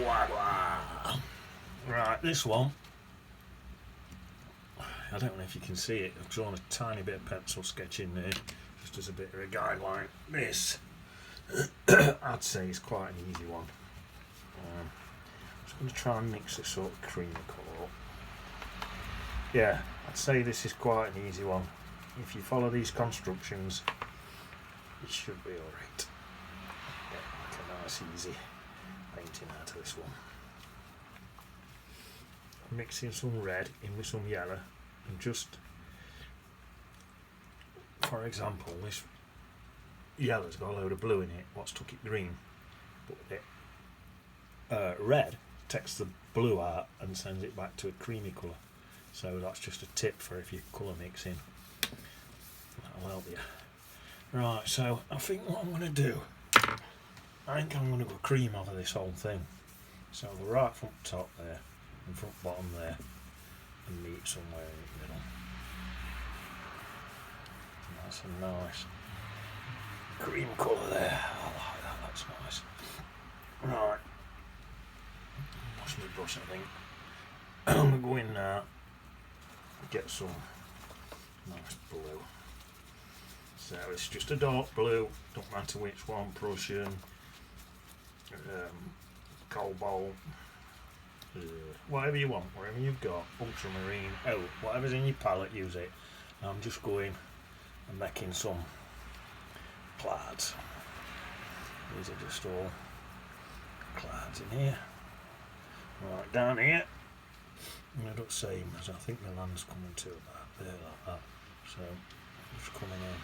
Wah. Right, this one, I don't know if you can see it, I've drawn a tiny bit of pencil sketch in there, just as a bit of a guideline. This, I'd say, is quite an easy one. I'm just going to try and mix this sort of creamy colour up. Yeah, I'd say this is quite an easy one. If you follow these constructions, it should be alright. Yeah, like a nice easy painting out of this one. I'm mixing some red in with some yellow, and just, for example, this yellow's got a load of blue in it, what's took it green, but it red takes the blue out and sends it back to a creamy colour. So that's just a tip for if you're colour mixing. That'll help you. Right, so I think what I'm going to do, I think I'm going to go cream over this whole thing. So the right front top there, and front bottom there, and meet somewhere in the middle. That's a nice cream colour there. I like that, that's nice. Right, wash my brush, I think. I'm going to go in now, get some nice blue. So it's just a dark blue, don't matter which one, Prussian, cobalt, whatever you want, whatever you've got, ultramarine, whatever's in your palette, use it. I'm just going and making some clads. These are just all clads in here. Right, down here, and I don't same as I think the land's coming to about there like that. So just coming in.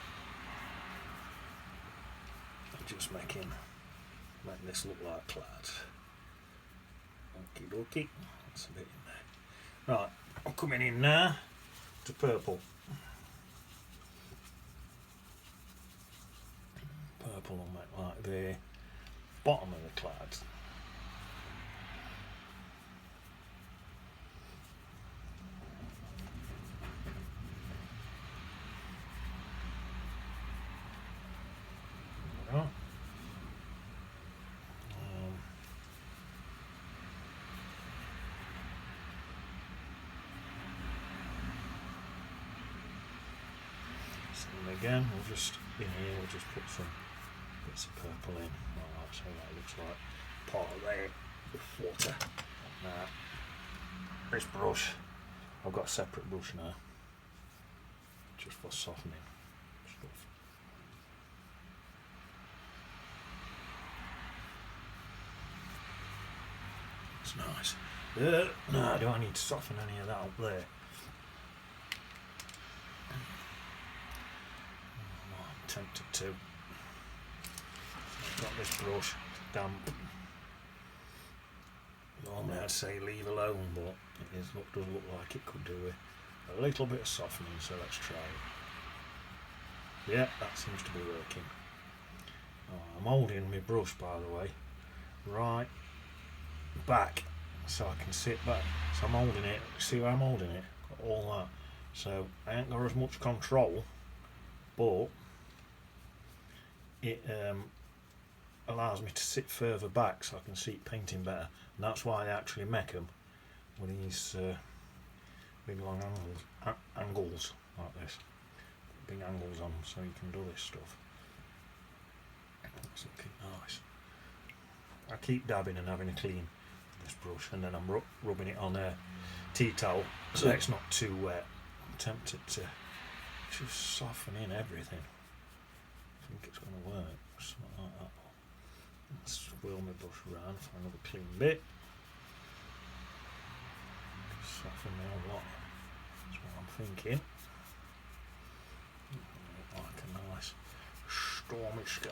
Just make this look like clads. Okie dokie, that's a bit in there. Right, I'm coming in now to purple. Purple will make like the bottom of the clads. Again, we'll just in here we'll just put some bits of purple in, like so that looks like part of the water. Now this brush, I've got a separate brush now, just for softening stuff. It's nice. No, do I need to soften any of that up there? Tempted to. I've got this brush damp. Normally I'd say leave alone, but it does look like it could do with a little bit of softening, so let's try it. Yeah, that seems to be working. Oh, I'm holding my brush, by the way, right back so I can sit back. So I'm holding it, see where I'm holding it? Got all that. So I ain't got as much control, but it allows me to sit further back so I can see it painting better, and that's why I actually make them with these big long angles like this, big angles on, so you can do this stuff. It's looking nice. I keep dabbing and having a clean with this brush, and then I'm rubbing it on a tea towel so it's not too wet. I'm tempted to just soften in everything. I think it's going to work, something like that. Let's swirl my brush around for another clean bit. Just soften the whole lot. That's what I'm thinking. Like a nice stormy sky.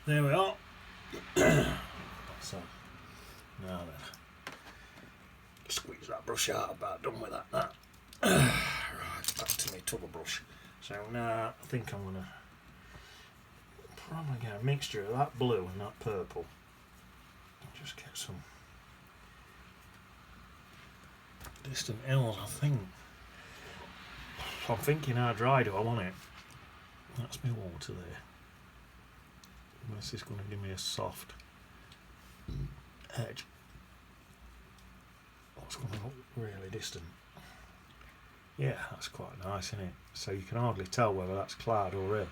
There we are. So now then, squeeze that brush out. About done with that now. Right, back to my tubber brush. So now I think I'm gonna probably get a mixture of that blue and that purple. I'll just get some distant hills, I think. I'm thinking how dry do I want it? That's my water there. This is going to give me a soft edge. That's going to look really distant. Yeah, that's quite nice, isn't it? So you can hardly tell whether that's cloud or real.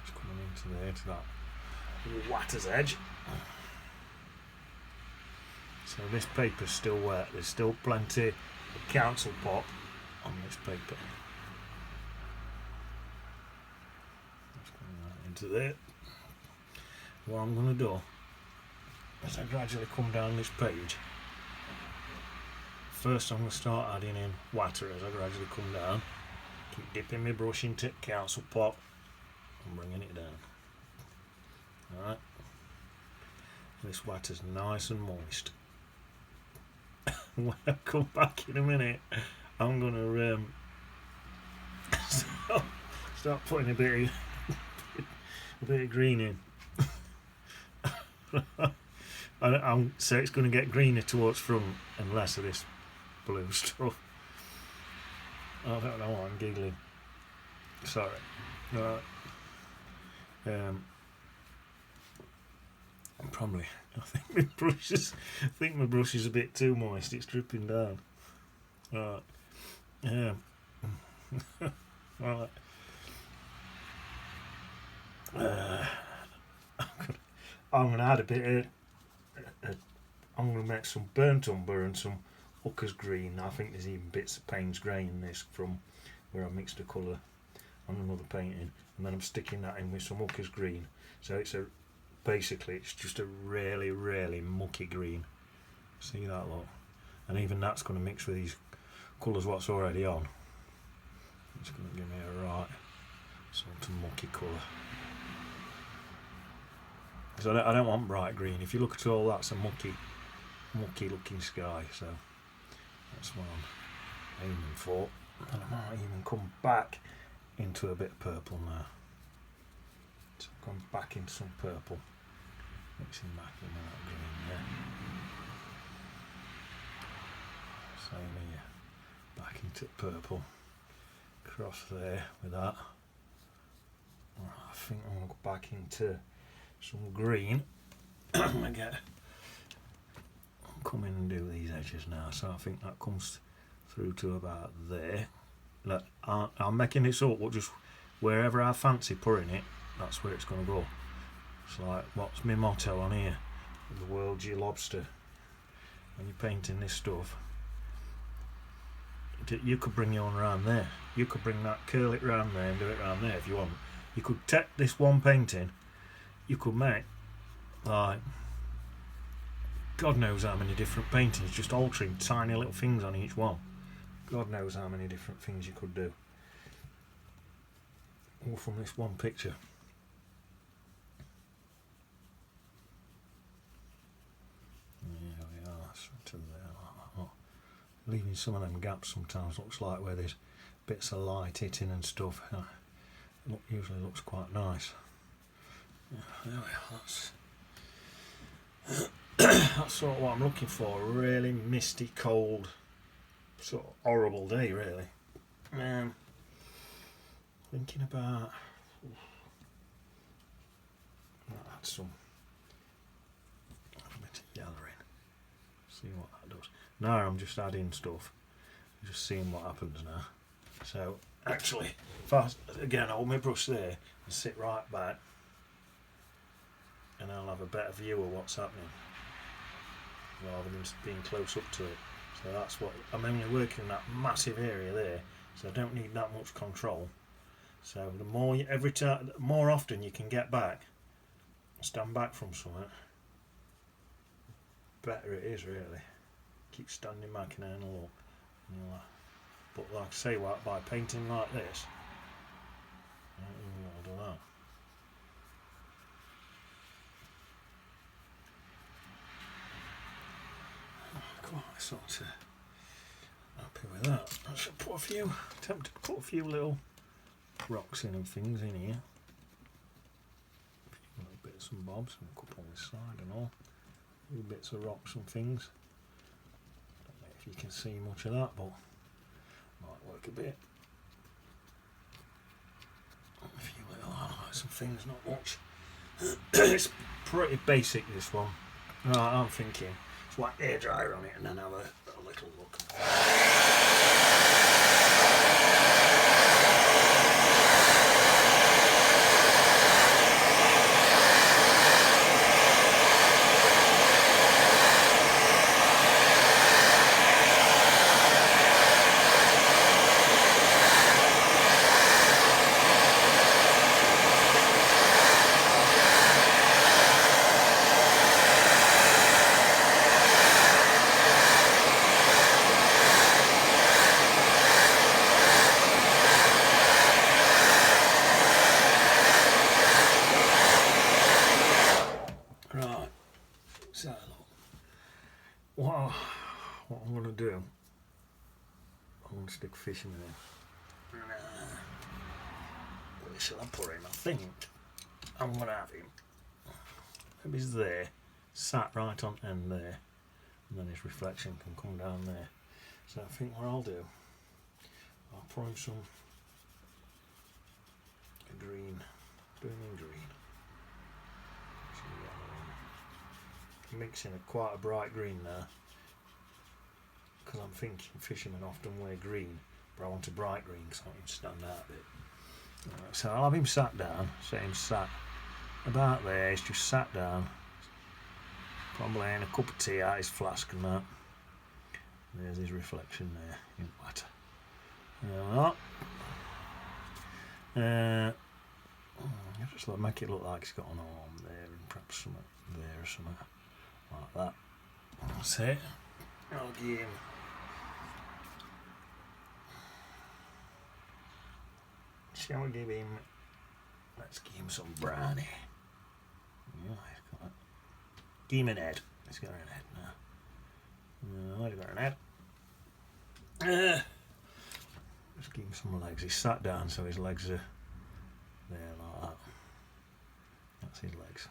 It's coming into there to that watter's edge. So this paper's still wet. There's still plenty of council pop on this paper. Let's put that into there. What I'm going to do is I gradually come down this page. First I'm going to start adding in water as I gradually come down. Keep dipping my brush into council pop and bringing it down. Alright. This water's nice and moist. When I come back in a minute, I'm going to start putting a bit of green in. So it's going to get greener towards front and less of this blue stuff. I don't know why I'm giggling. Sorry. Right. I think my brush is a bit too moist. It's dripping down. Right. Right. I'm going to add a bit of. I'm going to make some burnt umber and some Hooker's green. I think there's even bits of Payne's grey in this from where I mixed a colour on another painting, and then I'm sticking that in with some Hooker's green. So basically it's just a really, really mucky green. See that lot? And even that's going to mix with these colours what's already on. It's going to give me a right sort of mucky colour. So I don't want bright green. If you look at all, that's a mucky looking sky. So that's what I'm aiming for. And I might even come back into a bit of purple now. So come back into some purple. Mixing back in with that green there. Same here. Back into purple. Across there with that. I think I'm going to go back into some green. I'm going to come in and do these edges now. So I think that comes through to about there. Look, I'm making this up, but just wherever I fancy putting it, that's where it's going to go. It's like, what's my motto on here? The world's your lobster. When you're painting this stuff, you could bring your own round there. You could bring that, curl it round there and do it round there if you want. You could take this one painting, you could make like God knows how many different paintings, just altering tiny little things on each one. God knows how many different things you could do. All from this one picture. There we are, to there. Leaving some of them gaps sometimes looks like where there's bits of light hitting and stuff. Usually looks quite nice. Yeah, there we are. That's sort of what I'm looking for. A really misty, cold, sort of horrible day, really. Thinking about. I'll add some. A bit of yellow in. See what that does. Now I'm just adding stuff. Just seeing what happens now. So actually, if I again hold my brush there and sit right back, and I'll have a better view of what's happening rather than being close up to it. So that's what I'm only working in that massive area there, so I don't need that much control. So the more more often you can get back, stand back from something, better it is really. Keep standing back and having a look. But like I say, by painting like this, I don't even want to do that. Quite sort of happy with that. I should put tempted to put a few little rocks in and things in here. A little bits and bobs, and a couple on this side and all. Little bits of rocks and things. Don't know if you can see much of that, but might work a bit. A few little highlights and things, not much. It's pretty basic, this one. Right, I'm thinking, just whack the hairdryer on it and then have a little look. What I'm going to do, I'm going to stick fish in there. Where shall I put him? I think I'm going to have him. Maybe he's there, sat right on end there, and then his reflection can come down there. So I think what I'll do, I'll pour him some green, doing in green. Mixing quite a bright green now, because I'm thinking fishermen often wear green, but I want a bright green because I want him to stand out a bit. Right, so I'll have him sat down, set him sat about there. He's just sat down, probably in a cup of tea out his flask and that. There's his reflection there in water. Just make it look like he's got an arm there and perhaps something there or something like that. That's it. I'll give him. Shall we give him? Let's give him some brownie. Yeah, he's got it. Give him an head. He's got an head now. No, he's got an head. Just give him some legs. He's sat down, so his legs are there like that. That's his legs.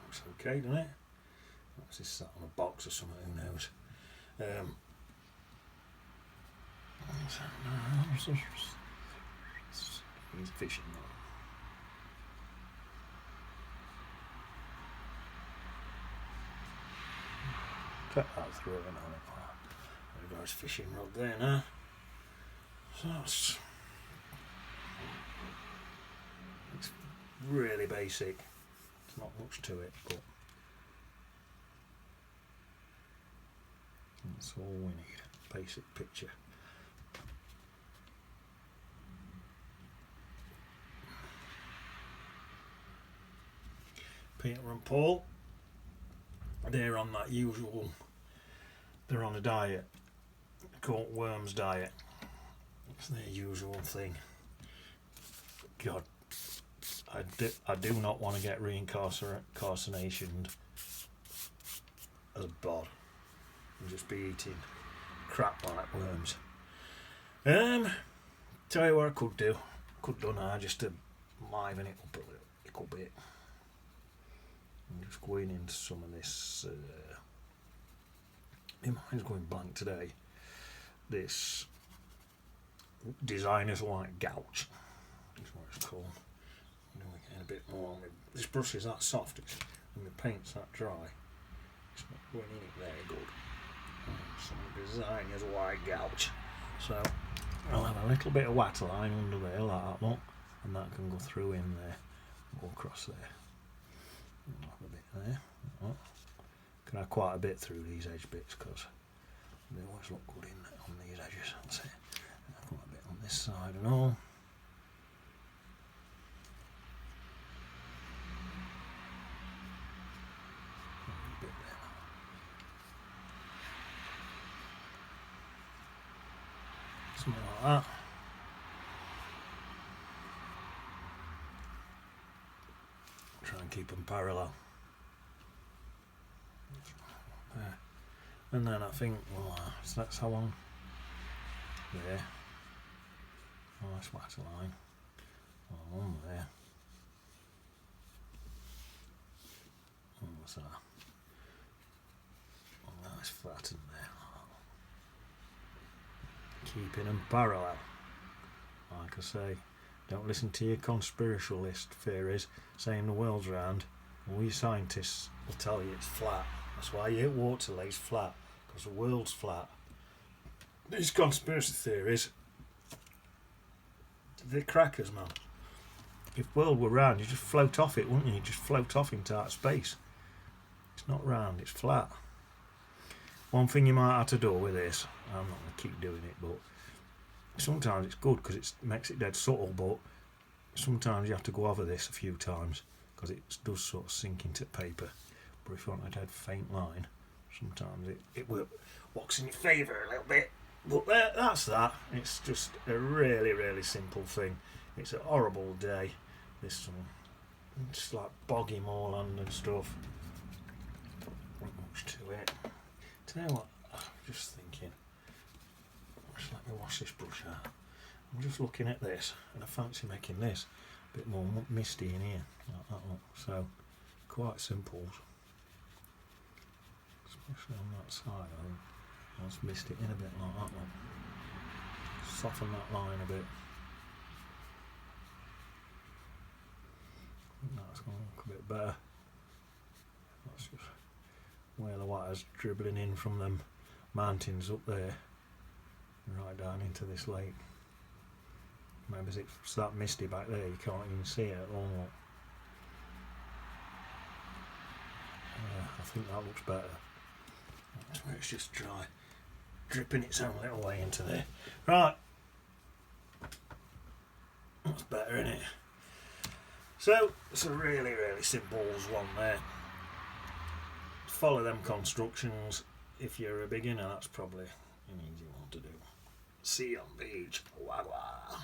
Looks okay, doesn't it? Perhaps he's sat on a box or something, who knows. He's fishing now. Cut that through and on it. There goes fishing rod there now. So it's really basic. There's not much to it, but that's all we need. Basic picture. Peter and Paul, they're on that usual, they're on a diet called Worms diet. It's their usual thing. God, I do not want to get reincarnationed as a bod and just be eating crap like worms. Tell you what I could do. Could do now just to liven it up a little bit. I'm just going into some of this. My mind's going blank today. This designer's white gouch is what it's called. I'm doing it a bit more. This brush is that soft and the paint's that dry. It's not going in it very good. Some designer's white gouch. So I'll have a little bit of waterline under there like that one, and that can go through in there, go across there. I'll have a bit there. Can have quite a bit through these edge bits because they always look good on these edges. That's it. I've got a bit on this side and all. A bit there. Something like that. Try and keep them parallel. There. And then I think, well, so that's how long there. Nice water line. On there. What's that? Nice flatten there. Keeping them parallel. Like I say, don't listen to your conspiracialist theories saying the world's round. All your scientists will tell you it's flat. That's why you hit Waterloo flat, because the world's flat. These conspiracy theories, they're crackers, man. If the world were round, you'd just float off it, wouldn't you? You'd just float off into outer space. It's not round, it's flat. One thing you might have to do with this, I'm not going to keep doing it, but sometimes it's good because it makes it dead subtle, but sometimes you have to go over this a few times because it does sort of sink into paper. But if you want a dead faint line, sometimes it works in your favour a little bit. But that's that. It's just a really, really simple thing. It's a horrible day. There's some just like boggy moorland and stuff. Not much to it. Tell you what, I'm just thinking. Just let me wash this brush out. I'm just looking at this, and I fancy making this a bit more misty in here, like that look. So quite simple, especially on that side. I think I'll just mist it in a bit like that one. Soften that line a bit. That's going to look a bit better. That's just where the water's dribbling in from them mountains up there, right down into this lake. Maybe it's that misty back there, you can't even see it at all. Yeah, I think that looks better. That's where it's just dry, dripping its own little way into there. Right, that's better, isn't it? So it's a really, really simple one there. Follow them constructions. If you're a beginner, that's probably an easy one to do. See you on the beach. Wah wah.